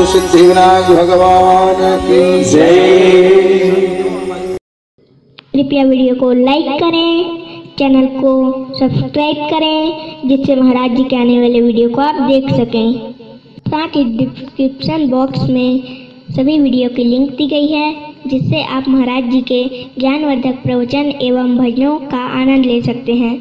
सिद्धिविनायक भगवान की जय। कृपया वीडियो को लाइक करें, चैनल को सब्सक्राइब करें, जिससे महाराज जी के आने वाले वीडियो को आप देख सकें। साथ ही डिस्क्रिप्शन बॉक्स में सभी वीडियो की लिंक दी गई है, जिससे आप महाराज जी के ज्ञानवर्धक प्रवचन एवं भजनों का आनंद ले सकते हैं।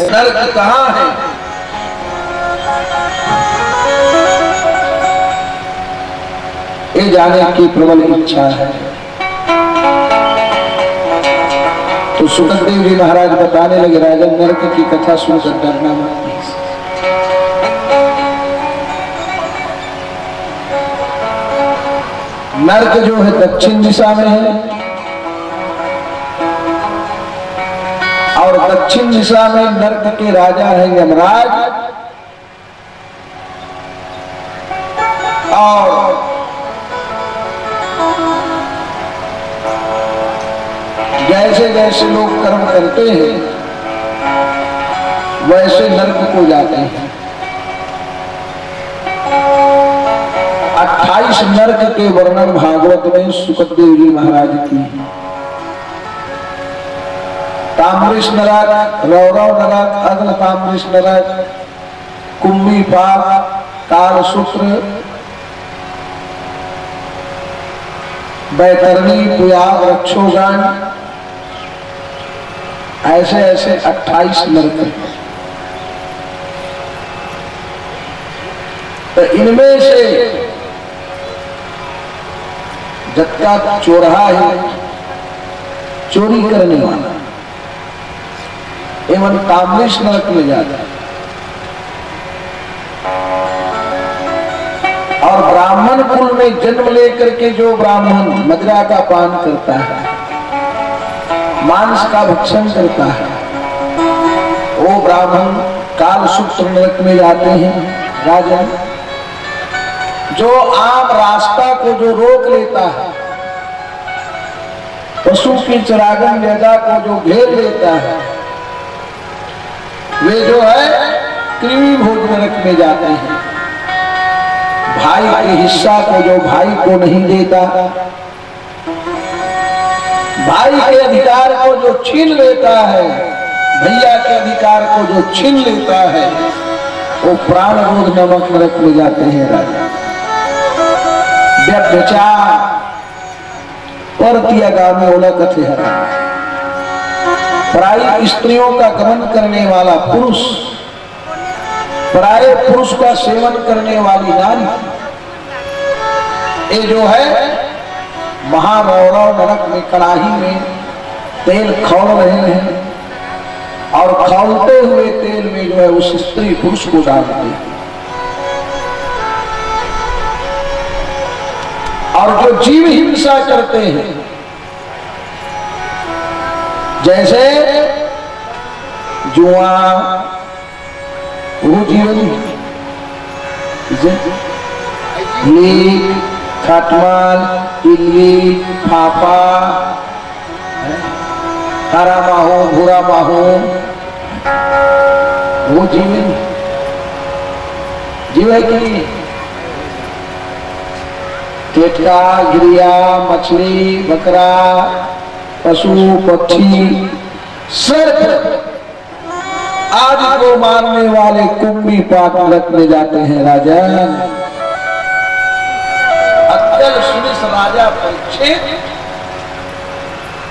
नर्क कहाँ है? ये जाने की प्रबल इच्छा है। तो सुखदेव जी महाराज बताने लगे, राजा नर्क की कथा सुनकर डरना मत। नर्क जो है दक्षिण दिशा में है, और दक्षिण दिशा में नर्क के राजा है यमराज, और जैसे जैसे लोग कर्म करते हैं वैसे नरक को जाते हैं। 28 नरक के वर्णन भागवत में सुखदेव जी महाराज की। ताम्रिश नरक, रौरव नरक, अग्न ताम्रिश नरक, कुंभी पाप, कालसूत्र, बैतरणी, पुयाग, रक्षोगण, ऐसे ऐसे 28 नरक। तो इनमें से जत्ता चोरहा है, चोरी करने वाला, एवं ताम्रिश नरक में जाता है। और ब्राह्मण कुल में जन्म लेकर के जो ब्राह्मण मदिरा का पान करता है, मांस का भक्षण करता है, वो ब्राह्मण कालसूत्र नरक में जाते हैं। राजन, जो आम रास्ता को जो रोक लेता है, पशु की चरागन जगह को जो घेर लेता है, वे जो है कृमि भोज नरक में जाते हैं। भाई के हिस्सा को जो भाई को नहीं देता, भाई के अधिकार को जो छीन लेता है, भैया के अधिकार को जो छीन लेता है, वो प्राणरोध नमक नरक में जाते हैं। राजा, व्यभिचार परतियागामी ओलकथ है। पराई स्त्रियों का गमन करने वाला पुरुष, पराये पुरुष का सेवन करने वाली नारी, ये जो है महारौरव नरक में कड़ाही में तेल खौल रहे हैं, और खौलते हुए तेल में जो है उस स्त्री पुरुष को डालते हैं। और जो जीव हिंसा करते हैं, जैसे जुआ, वो जीवन, लीक, खटमाल, इल्ली, फाफा, हरा माहो, भूरा माहो, वो जीवन जीव है कि नहीं? केटका, गिरिया, मछली, बकरा, पशु, पक्षी, सर्प आदि को मारने वाले कुंभी पाप नरक में जाते हैं। राजा, अत्यल सुनिस राजा परीक्षित,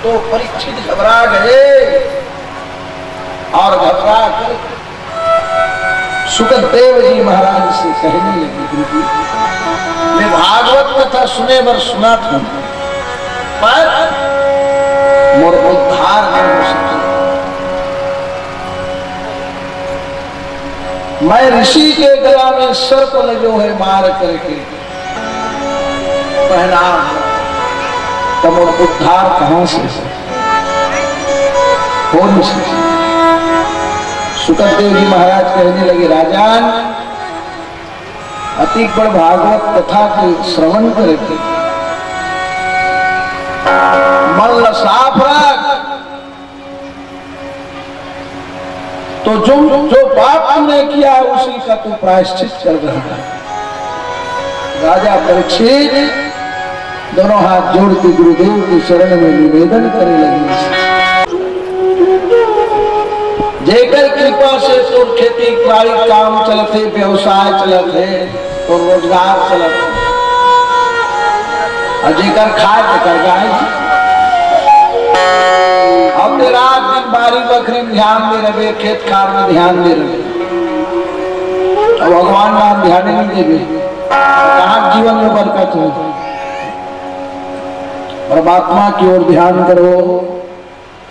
तो परीक्षित घबरा गए और घबरा कर सुखदेव जी महाराज से कहने लगे, गुरुजी मैं भागवत कथा सुने बर सुना था, पर मोर उद्धार नहीं हो सके। मैं ऋषि के गला में सर्प जो है मार करके पहना, तब मोर उद्धार कहां से हो नहीं सके। सुखदेव जी महाराज कहने लगे, राजन अति बड़ भागवत कथा के श्रवण करके मन साफ रख, तो जो पाप तुमने किया है उसी का तू प्रायश्चित कर रहा है। राजा परीक्षित दोनों हाथ जोड़ के गुरुदेव के शरण में निवेदन करे लगे, जेकर कृपा से तो खेती बाड़ी काम चलते, व्यवसाय चलते, तो रोजगार चलते, और जेकर खाए तेकर गाय। अब रात दिन बारी बकरी में ध्यान दे रहे, खेत खार में ध्यान दे रहे, अब भगवान नाम ध्यान नहीं देवे, कहाँ जीवन में बरकत हो। परमात्मा की ओर ध्यान करो,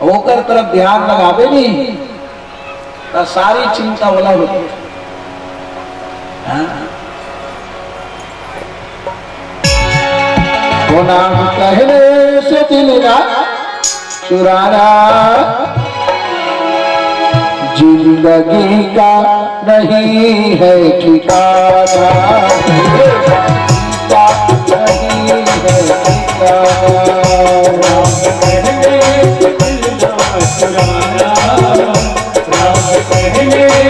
होकर तरफ ध्यान लगावे नहीं तो सारी चिंता वाला होती है। नाम कहने से दिल ना चुराना, जिंदगी का नहीं है ठिकाना, नहीं है ठिकाना। कहने से दिल ना चुराना, कहने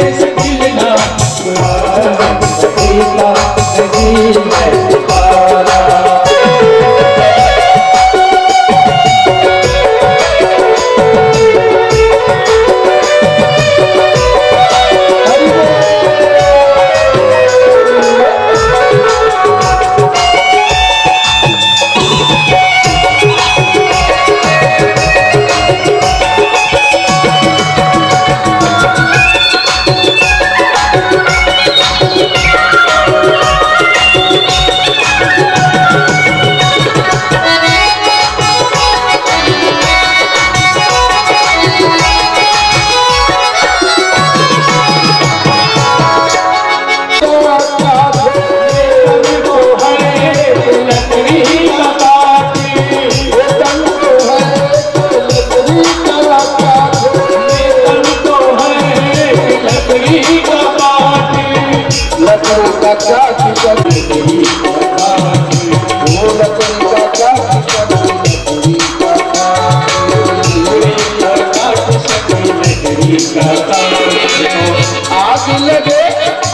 आग लगे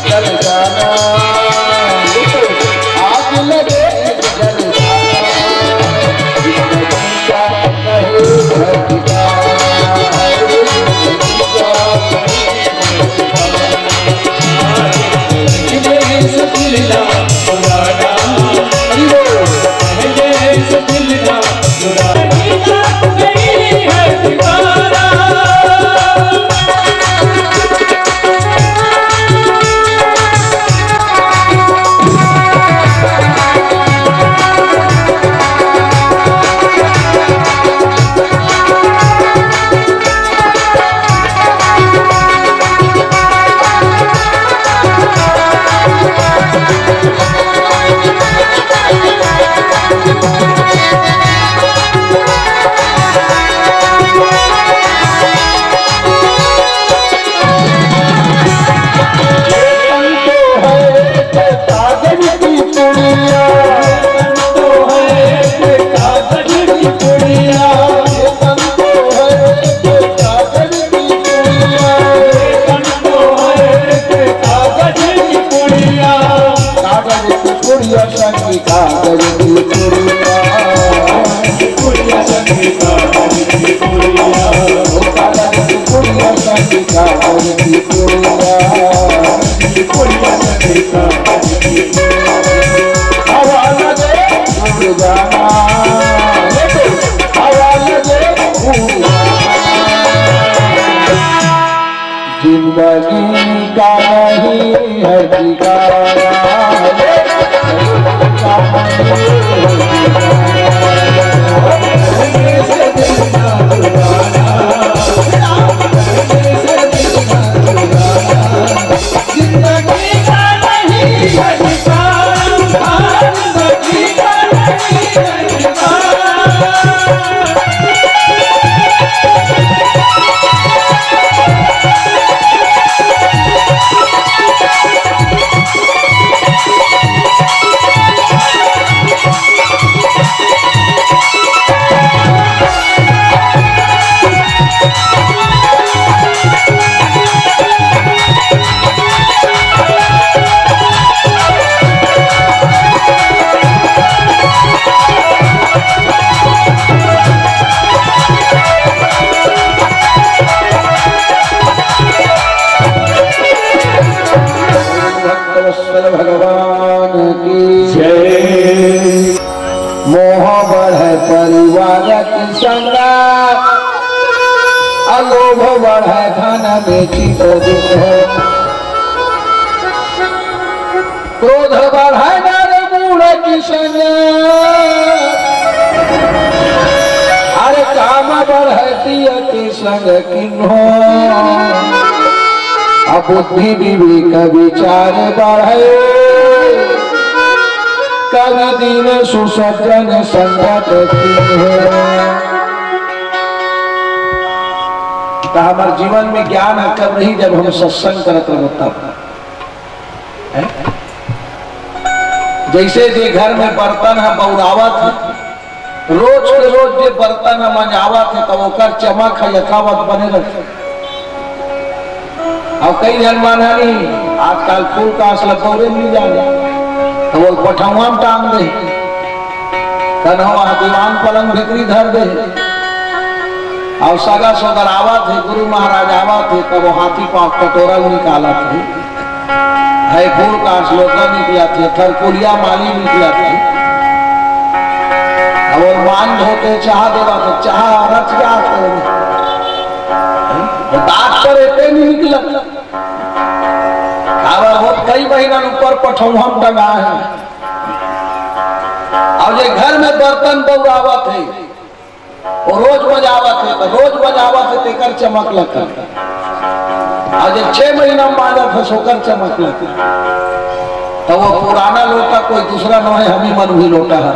जल जाना, आग लगे जल जिंदगी का नहीं है ठिकाना, भगवान की जय। मोह बढ़े परिवार की संगा, अलोभ बढ़े धन बेची तो दुख, क्रोध बढ़े नर मूढ़ की संगा, अरे काम बढ़े दिया के संग किन्हो, बुद्धि विवेक विचार बढ़े, कवि दीन सुसज्जन संगत हमारे जीवन में ज्ञान कब रही जब हम सत्संग करते तब। जैसे जे घर में बर्तन है बउरावत है, रोज के रोज जे बर्तन है मंजावत है तब ओकर चमक है यथावत बने रहते। अब कई जन माना नहीं आजकल फूल का असला पौरे मिल जाने तो वो पठौआ में टांग दे, कन्हवा दीवान पलंग भितरी धर दे, और सगा सगर आवत है गुरु महाराज आवत है तब वो हाथी पांव कटोरा निकाला थे, है फूल का श्लोका निकला थे, थरकुलिया माली निकला थे, अब वो मान धोते चाह देवा तो चाह रच जाते दांत पर एते नहीं निकला। वो कई महीना ऊपर पठौआ टंगा है, और ये घर में बर्तन बउरावत है वो रोज बजावत है तो रोज बजावत है तेकर चमक लगता, और जब 6 महीना मानत है सोकर चमक लगता, तो वो पुराना लोटा कोई दूसरा न है, हमी मन भी लोटा है।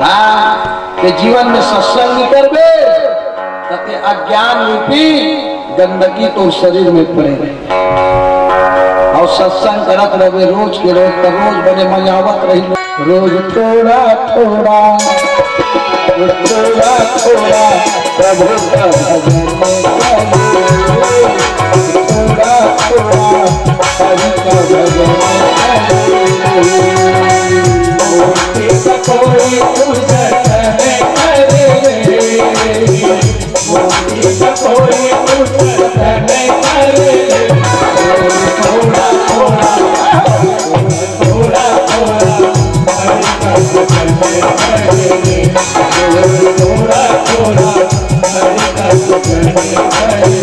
हाँ के जीवन में सत्संग करबे तते अज्ञान रूपी गंदगी तो शरीर में पड़े, और सत्संग करत रहे रोज के रोज, तो रोज बने मजावत रही, रोज थोड़ा थोड़ा थोड़ा थोड़ा प्रभु का भजन थोड़ा थोड़ा हरि का भजन कोई पूजन करे, कोई पूजन करे, थोड़ा थोड़ा थोड़ा थोड़ा हरि का भजन करे, थोड़ा थोड़ा हरि का भजन करे।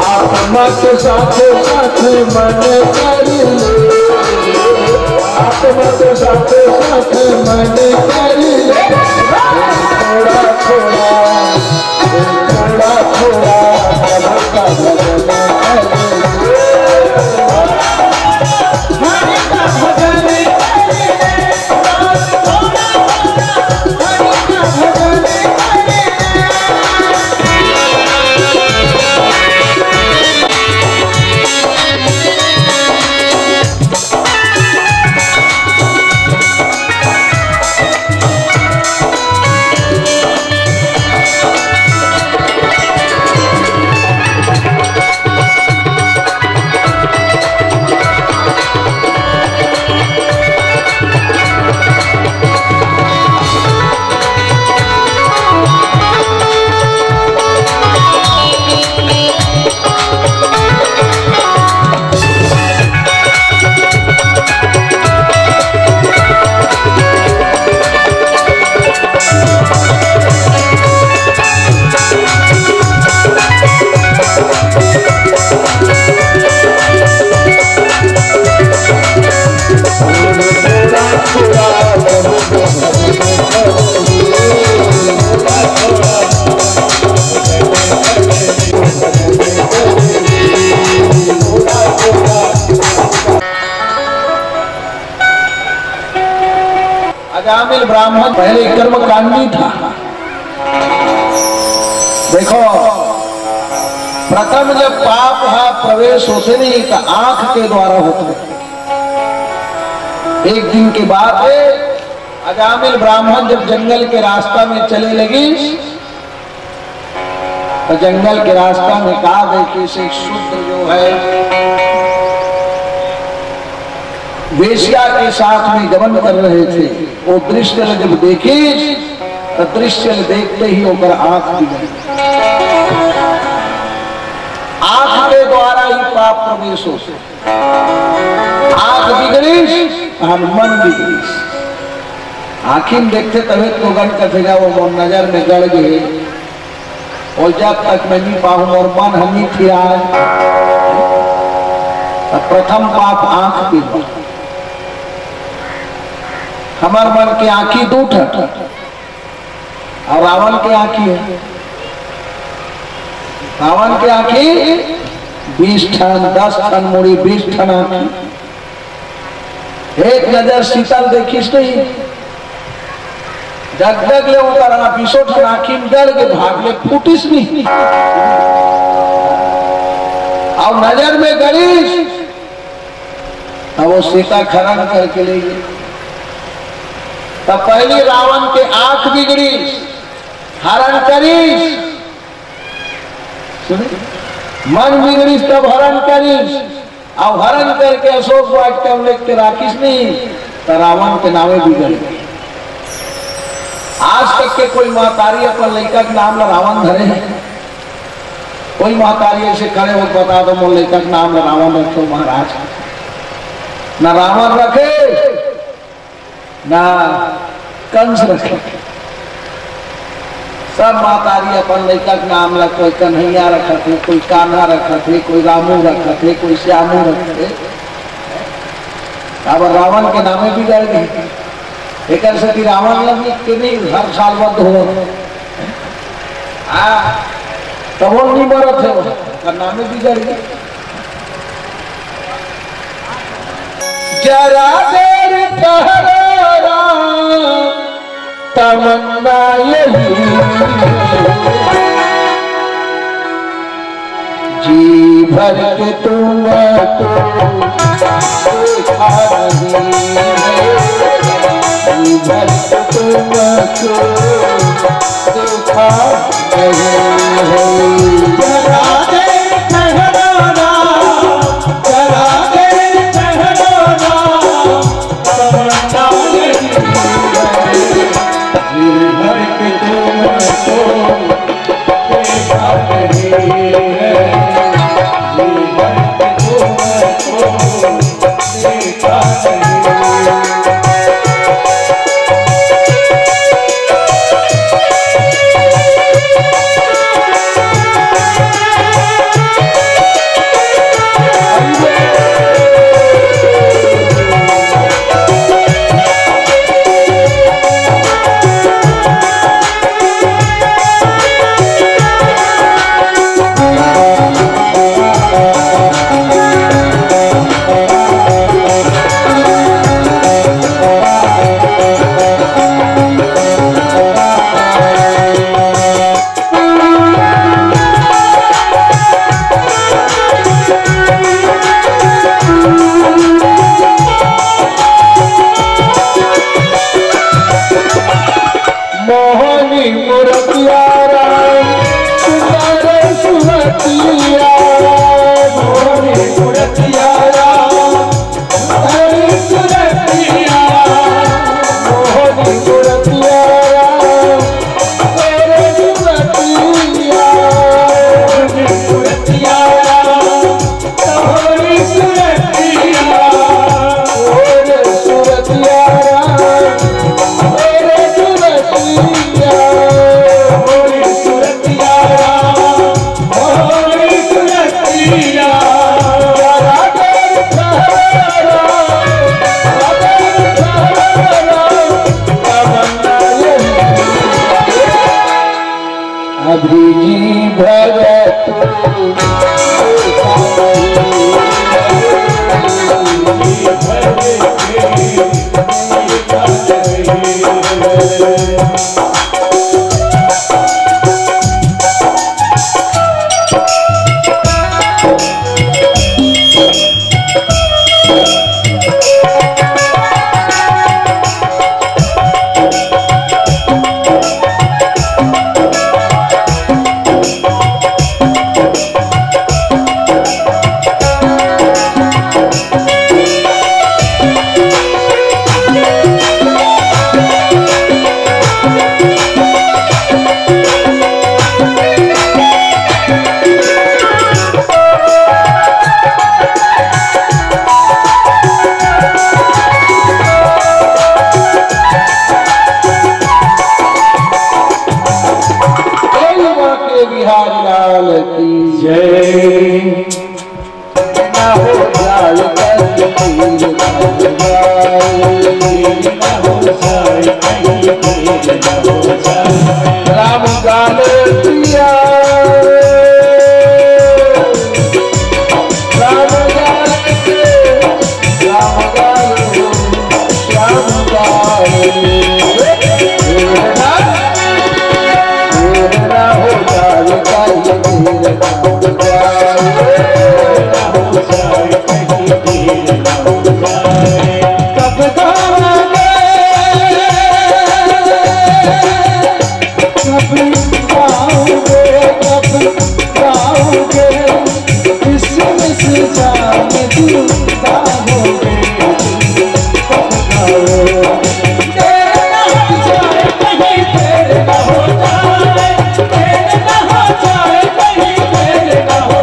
आत्मा के साथ साथ मन कर ले, आत्मा के साथ साथ मन कर ले, थोड़ा थोड़ा थोड़ा थोड़ा प्रभु का भजन कर ले, हरि का भजन कर ले, थोड़ा थोड़ा हरि का भजन कर ले। अजामिल ब्राह्मण पहले कर्मकांडी था। देखो, प्रथम जब पाप का प्रवेश होते नहीं तो आंख के द्वारा होते। एक दिन के बाद अजामिल ब्राह्मण जब जंगल के रास्ता में चले लगी तो जंगल के रास्ता में कहा देखिए से शुद्ध जो है वेश्या के साथ में गमन कर रहे थे, वो दृश्य जब देखी तो दृश्य देखते ही होकर आंख बिगड़ी, आंख के द्वारा ही पाप प्रवेश हो, आंख बिगड़ी और मन बिगड़ी। आखिर देखते तभी तो गण कथेगा वो नजर में गड़ गए, और जब तक मैं नहीं पाऊं और मन हम नहीं फिरा तो प्रथम पाप आंख बिगड़ी। हमार मन के आंखी दो ठट और रावण के आंखी है, रावण के आंखी 20 ठन 10 ठन मुड़ी 20 ठन आंखी। एक नजर शीतल देखिस नहीं, जग जग ले उतारा पिसोट नाखी में डर के भाग ले फूटिस नहीं और नजर में गरीश अब वो सीता खनन करके ले गई। तब पहली रावण के आंख बिगड़ी, हरण करीश, मन बिगड़ी तब हरण करीश, और हरण करके अशोक वाटिका लेख के राखिस नहीं तो रावण के नामे बिगड़ गए। आज तक के कोई महतारी अपन लड़का के नाम ला रावण धरे हैं? कोई महतारी ऐसे खड़े हो बता दो मोर लड़का के नाम ला रावण रखो महाराज, ना रावण रखे ना कंस रखे। सब महतारी अपन लड़का के नाम ला कोई कन्हैया रखा थे, कोई कान्हा रखा थे, कोई रामू रखा थे, कोई श्यामू रखे। अब रावण के नामे बिगड़ गए। एक से रावण लगी कि नहीं हर साल बंद हो तब वो नहीं मरत है नामे बिगड़ गए। जरा देर ठहरा तमन्ना यही जी भर के तुमको देखा नहीं है, जी भर के तुमको देखा नहीं है। जरा देर ठहराना, जरा देर ठहराना तमन्ना यही है, जी भर के तुमको देखा नहीं है, जी भर के तुमको देखा नहीं है। मोहनी मूर्तिया सुंदर सुरतिया, मोहनी मूर्तिया सुंदर सुरतिया, मोहनी मूर्तिया तेरे सुरतिया, मोहनी मूर्तिया तोरी सुरतिया, तेरे सुरतिया अभी जी भगत बिहारी लाल की जय। ना हो जाए राम गाल पिया, राम गाल श्याम गाल पाओगे कब पाओगे इसमें से जान जुदा होगे कब पाओगे तेरे ना हो जाए कहीं तेरे ना हो जाए तेरे ना हो जाए कहीं तेरे ना हो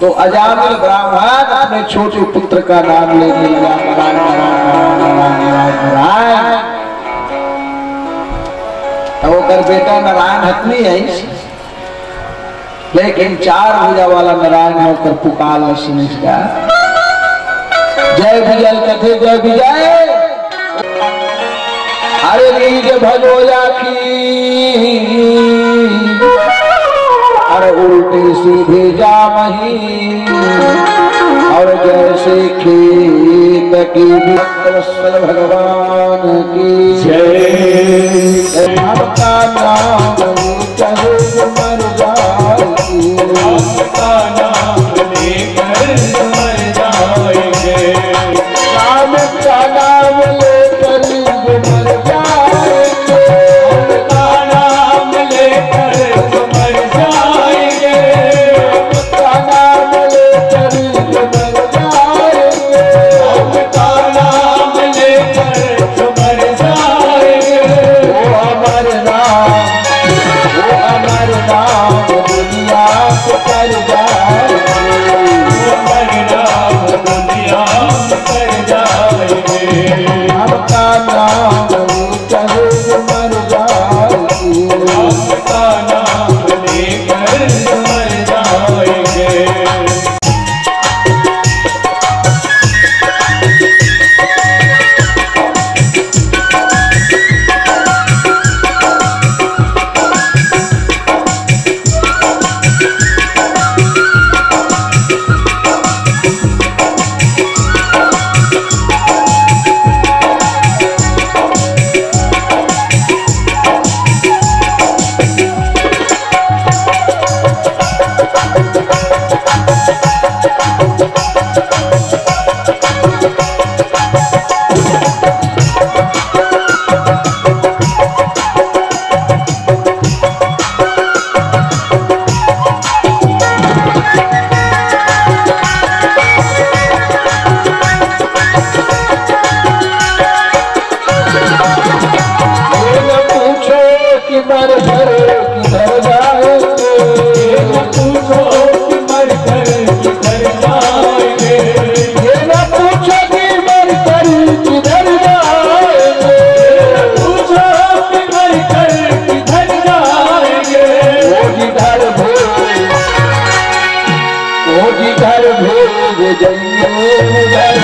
तो अजामिल ब्राह्मण अपने छोटे पुत्र का नाम लेने लगा नारायण। अब वो कर बेटा नारायण हतनी है लेकिन 4 भुजा वाला नारायण होकर पुकार न सुनिश्का जय विजय कथे जय विजय अरे नीज भगोया की अरे उल्टी सीधी जामही और जैसे खेत की वत्सल भगवान की जय आपका नाम कहे मर जाएगी आपका नाम लेकर मर जाएंगे राम का नाम लेकर मर जाएंगे आपका नाम लेकर मर जाएंगे आपका नाम लेकर मर जाएंगे आपका नाम लेकर मर जाएंगे वो अमर नाम दुनिया को कर जाएंगे वो अमर नाम दुनिया को कर जाएंगे आपका नाम कहे मर जाएंगे आपका नाम लेकर मर जाएंगे। मर कर किधर जाएंगे उधर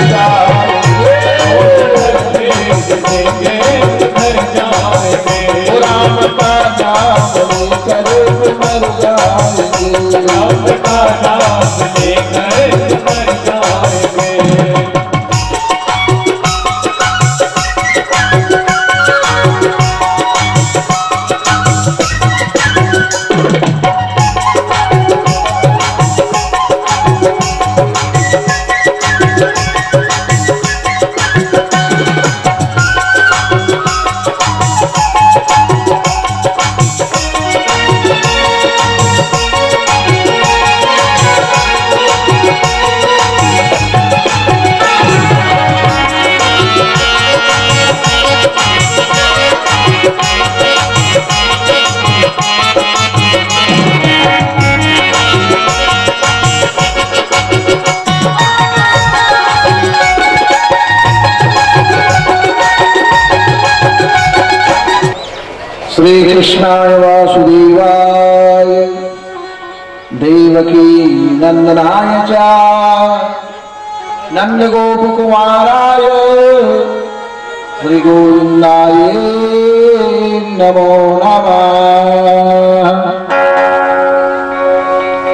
जाएंगे, राम का नाम लेकर मर जाएंगे, राम का नाम लेकर मर जाएंगे। श्री कृष्णाय वासुदेवाय देवकी नंदनाय च नंद गोप कुमाराय श्री गोविंदाय नमो नमः।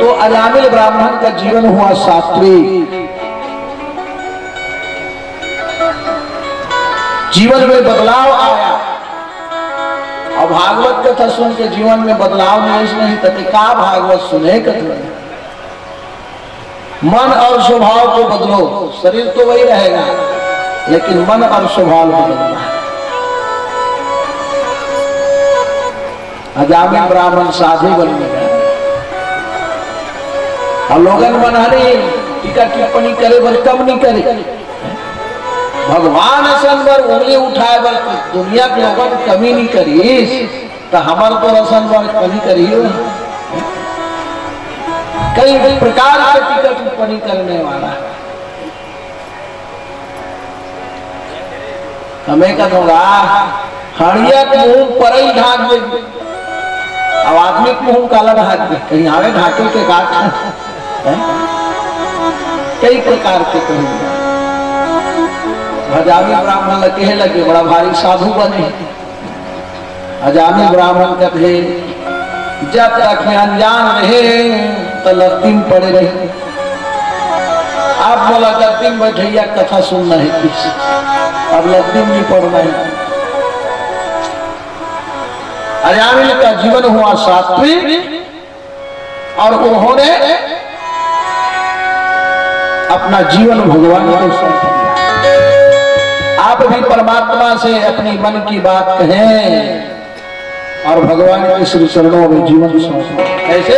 तो अजामिल ब्राह्मण का जीवन हुआ सात्विक, जीवन में बदलाव आया। और भागवत कथा सुन के जीवन में बदलाव नहीं तो का भागवत सुने कथा। मन और स्वभाव को बदलो, शरीर तो वही रहेगा लेकिन मन और स्वभाव बदलना है। अजामिल ब्राह्मण साधु बन गए और लोगन बनाने टीका टिप्पणी करे बर कम नहीं करे। भगवान असन पर उंगली उठाए बर दुनिया के लोगन कमी नहीं करीस तो हमार तो रसन पर कमी करियो। कई प्रकार के टीका टिप्पणी करने वाला हमें कहूँगा हड़िया के मुंह पर ही ढाक दे, अब आदमी के मुंह काला ढाक दे, कहीं आवे ढाके के काट कई प्रकार के कहेंगे। अजामिल ब्राह्मण कहे लगे बड़ा भारी साधु बने। अजामिल ब्राह्मण कहे जब तक में अनजान रहे तो लत्तीम पड़े रहे। आप बोला लत्तीम बैठैया कथा सुनना है किस, अब लत्तीम नहीं पढ़ना है। अजामिल का जीवन हुआ सात्विक और उन्होंने अपना जीवन भगवान को सौंपा। आप भी परमात्मा से अपनी मन की बात कहें और भगवान के श्री चरणों में जीवन सौंपें। कैसे?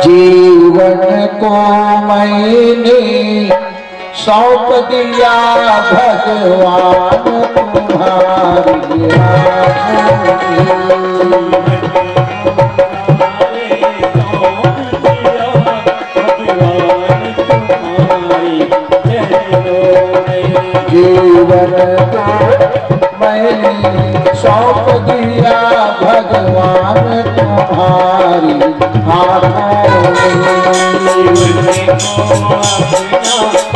जीवन को मैंने सौंप दिया भगवान तुम्हारी जीवन को मैंने सौंप दिया भगवान तुम्हारी हाथों में।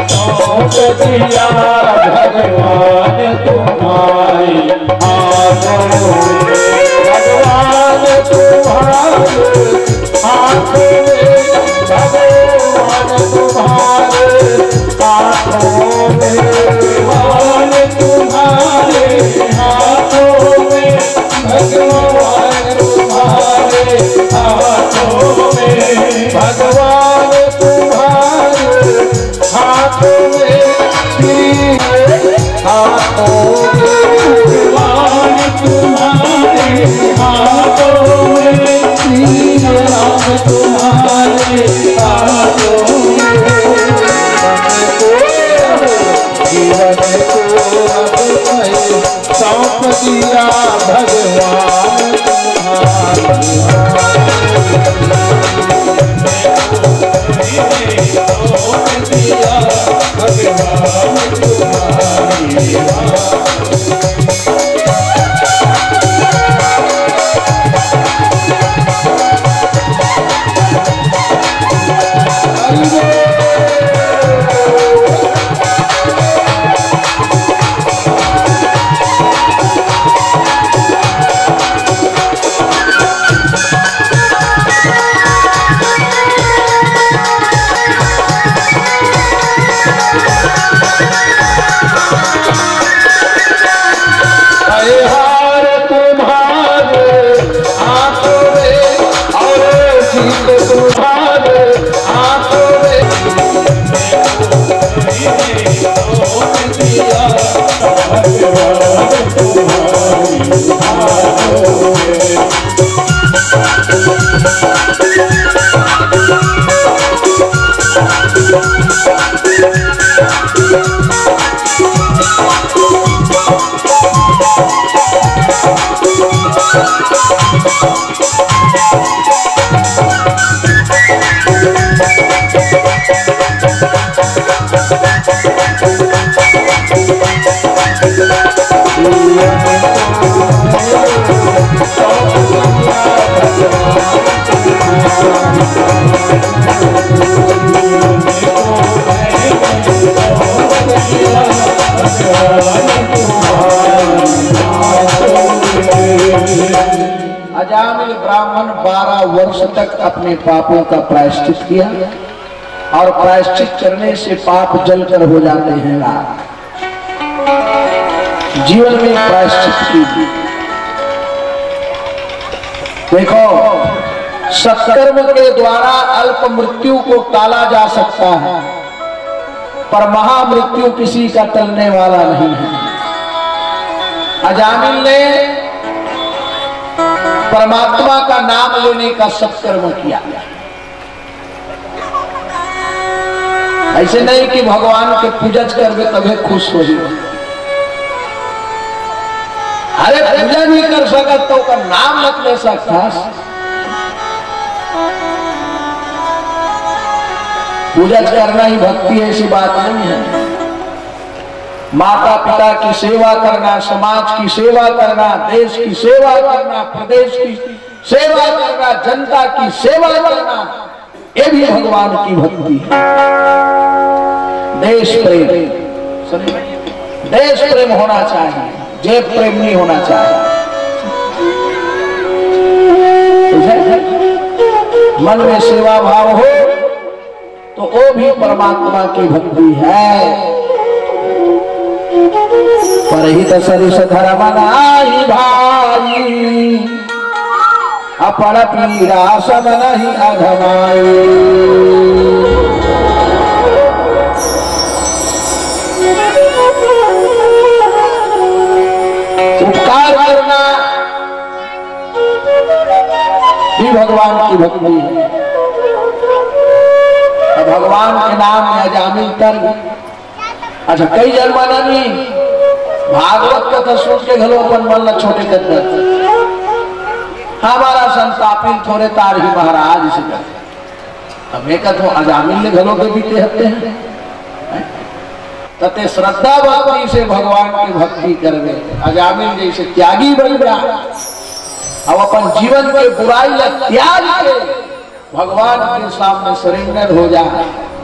सौंप दिया भगवान तुम्हारी हाथों में। भगवान तुम्हारे हाथों में, भगवान तुम्हारे हाथों में, भगवान तुम्हारे हाथों में, भगवान तुम्हारे हाथों में, भगवान तुम्हारे हाथों में, हाथों में, भगवान तुम्हारे हाथों में, राम तुम्हारे हाथों में। जीवन को अब मैं सौंप दिया भगवान तुम्हारी सौंप दिया भगवान तुम्हारी। अजामिल ब्राह्मण 12 वर्ष तक अपने पापों का प्रायश्चित किया और प्रायश्चित करने से पाप जलकर हो जाते हैं राख। जीवन में प्रायश्चित की। देखो, सत्कर्म के द्वारा अल्प मृत्यु को टाला जा सकता है, पर महामृत्यु किसी का टलने वाला नहीं है। अजामिल ने परमात्मा का नाम लेने का सत्कर्म किया। ऐसे नहीं कि भगवान के पूजज करके तभी खुश हो। अरे पूजा नहीं कर सकत तो का नाम मत ले सकता। पूजा करना ही भक्ति, ऐसी बात नहीं है। माता पिता की सेवा करना, समाज की सेवा करना, देश की सेवा करना, प्रदेश की सेवा करना, जनता की सेवा करना, ये भी भगवान की भक्ति है। देश प्रेम, देश प्रेम होना चाहिए, जेब प्रेम नहीं होना चाहिए। मन में सेवा भाव हो तो वो भी परमात्मा की भक्ति है। परहित सरिस धर्म नाही भाई, अपन पीरा सब नहीं अधमाई। उपकार करना भी भगवान की भक्ति है। भगवान के नाम में अजामिल कर। अच्छा, कई जन्माना नहीं भागवत कथा सुन के घलो अपन मन ल छोटे कर देते। हमारा संतापिल थोड़े तार ही महाराज से करते। अब एक तो अजामिल ने घलो के बीते हते हैं। तते श्रद्धा भक्ति से भगवान की भक्ति करवे। अजामिल जैसे त्यागी बन जा, अब अपन जीवन के बुराई ल त्याग के भगवान के सामने सरेंडर हो जा,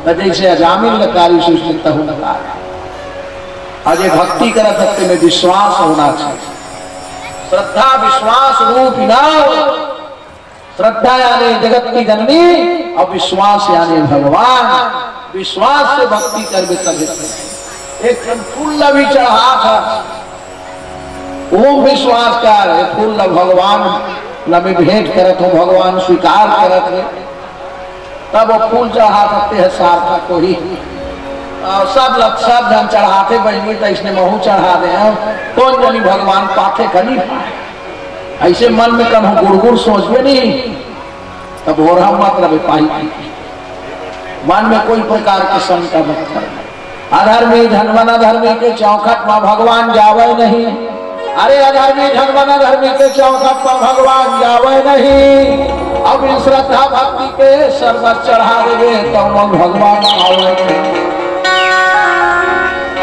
तो जैसे अजामिल न कार्य सुष्टित होना। आज ये भक्ति करत भक्ति में विश्वास होना चाहिए। श्रद्धा विश्वास रूप नाम। श्रद्धा यानी जगत की जननी और विश्वास यानी भगवान। विश्वास से भक्ति करवे तभी। एक फूल भी चढ़ा था, ओम विश्वास कर फूल भगवान में भेंट करत हो, भगवान स्वीकार करत है, तब वो फूल चढ़ा सकते हैं सार्थक को ही। सब जन चढ़ाते बहनी तो इसने महू चढ़ा दे, कौन जानी भगवान पाथे खनी पाए। ऐसे मन में कम गुड़गुड़ सोचवे नहीं, तब हो रहा मतलब पाई। मन में कोई प्रकार के शंका मत करना। अधर्मी धनवना धर्मी के चौखट में भगवान जावे नहीं। अरे अधर्मी धनवना धर्मी के चौखट में भगवान जावे नहीं। अब इस श्रद्धा भक्ति के सर्वत चढ़ा देवे तो भगवान आवे।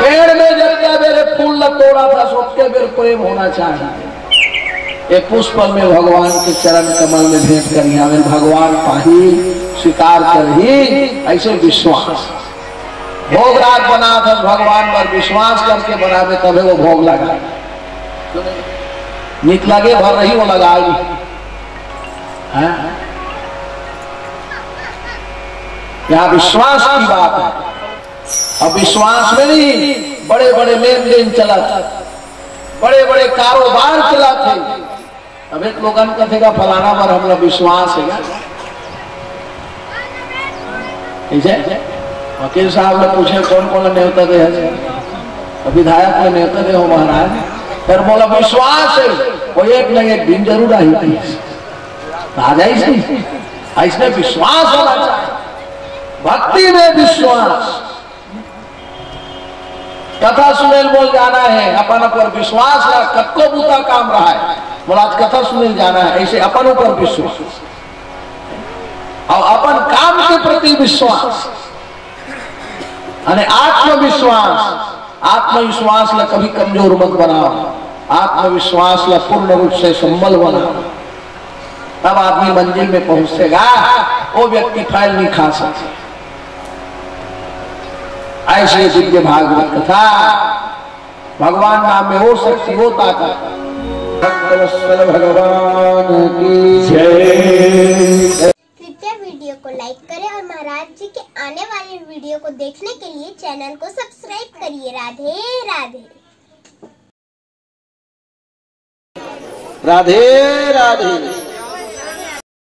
पेड़ में जब मेरे फूल न तोड़ा था, सोचते मेरे प्रेम होना चाहिए। एक पुष्प में भगवान के चरण कमल में भेंट करी, हमें भगवान पाही स्वीकार कर ही। ऐसे विश्वास भोग राग बना था भगवान पर विश्वास करके बनावे, तभी वो भोग लगा। निक लगे भर रही वो लगाई। यहाँ विश्वास की बात है। अब विश्वास में नहीं बड़े बड़े लेन देन चला था, बड़े बड़े कारोबार चला थे। अब एक लोग कहेगा फलाना पर हम लोग विश्वास है। वकील साहब ने पूछे कौन कौन न्योता दे, विधायक ने न्योता दे हो महाराज, फिर बोला विश्वास है। वो एक न एक दिन जरूर आई आ जाए। ऐसने विश्वास होना चाहिए। भक्ति में विश्वास। कथा सुनेल बोल जाना है, अपन ऊपर विश्वास ला, कत्को बूता काम रहा है, बोला आज कथा सुनेल जाना है, ऐसे अपन ऊपर विश्वास और अपन काम के प्रति विश्वास और आत्मविश्वास। आत्मविश्वास ला कभी कमजोर मत बनाओ, आत्मविश्वास ला पूर्ण रूप से संबल बनाओ, तब आदमी मंजिल में पहुंचेगा। वो व्यक्ति फल नहीं खा सकता। ऐसे दिव्य भागवत कथा, भगवान नाम में वो शक्ति, वो ताकत। भगवान की जय। कृपया वीडियो को लाइक करें और महाराज जी के आने वाले वीडियो को देखने के लिए चैनल को सब्सक्राइब करिए। राधे राधे। राधे राधे।